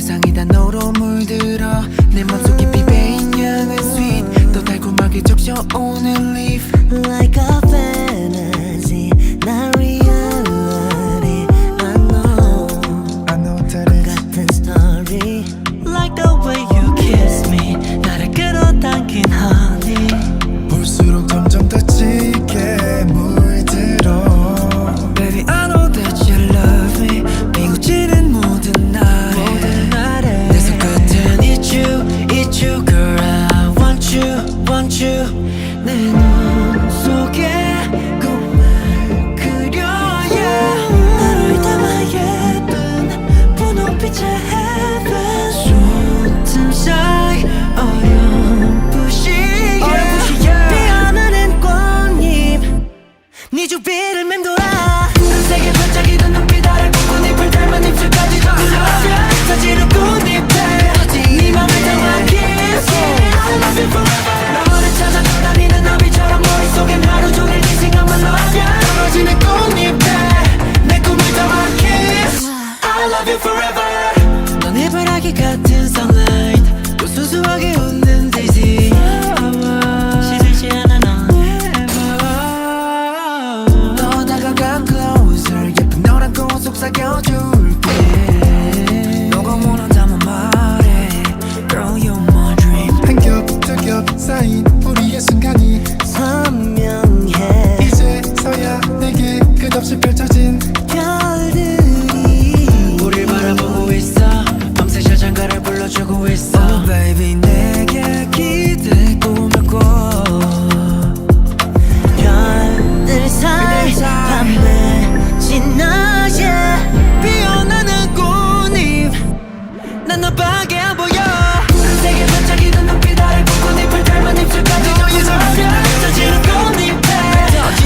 세상이 다 너로 물들어 내 맘속 깊이 배인 향은 sweet 또 달콤하게 적셔오는 leaf Like a fantasy not reality I know that it's 같은 story Like the way you kiss me 나를 끌어당긴 honey 볼수록 점점 더 짙게 물들어 Baby I know that you love me 비웃지는 모든 날에 내 손끝은 it's you girl I want you 내 눈 속에 꿈을 그려 yeah 나를 담아 예쁜 분홍빛의 heaven 숨틈 사이 어렴풋이 피어나는 꽃잎 네 주위를 맴돌아 세게 반짝이던 눈빛 아래 꽃잎을 닮은 입술까지 덮으려 사지는 꽃잎에 네 맘을 담아 kiss I love you forever 너를 찾아 떠다니는 나비처럼 머릿속엔 하루 종일 네 생각만 나냐 떨어지는 꽃잎에 내 꿈을 담아 kiss I love you forever 넌 해바라기 같은 sunlight 또 순수하게 웃는 daisy 시들지 않아 너 다가가 closer 예쁜 너란 꽃 속삭여줄게 너가 원한다면 말해 Girl you're my dream 한 겹 두 겹 쌓인 우리의 순간이 선명해 이제서야 내게 끝없이 펼쳐진 별들이 우릴 바라보고 있어 밤새 샤장가를 불러주고 있어 Oh baby 내게 기대 꿈을 꿔 별들 사이 밤에 지나야 피어나는 꽃잎 난 너밖에 안 보여 세게 반짝이던 눈빛 아래 꽃잎을 닮은 입술까지 덮으려 사지는 꽃잎에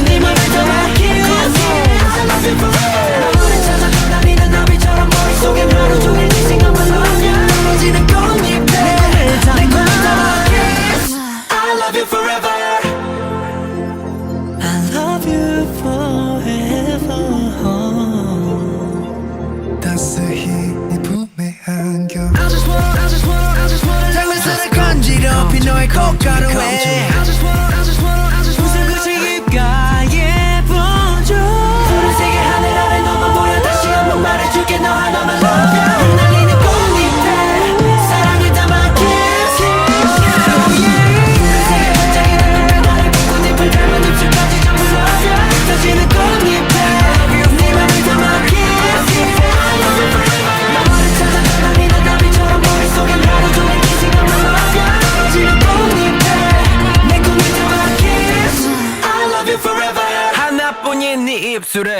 네 맘을 담아 kiss I love you forever 너를 찾아 떠다니는 나비처럼 머릿속엔 하루 종일 네 생각만 나냐 떨어지는 꽃잎에 내 꿈을 담아 kiss I love you forever I love you forever 따스히 네 품에 안겨 I just wanna 장미선을 건지럽힌 너의 콧가루에 무슨 끝이 입가에 번져 푸른색의 하늘 아래 너만 보여 다시 한번 말해줄게 너 하나만 love you 날리는 꽃잎에 사랑을 담아 kiss 푸른색의 반짝이는 눈빛 아래 꽃잎을 닮은 입술까지 전부 love you 터지는 꽃잎에 네 맘을 담아 kiss I love you forever 너를 찾아 떠다니는 나비처럼 머릿속엔 하루 종일 네 생각만 love you 터지는 꽃잎에 내 꿈을 담아 kiss I love you forever 하나뿐인 네 입술에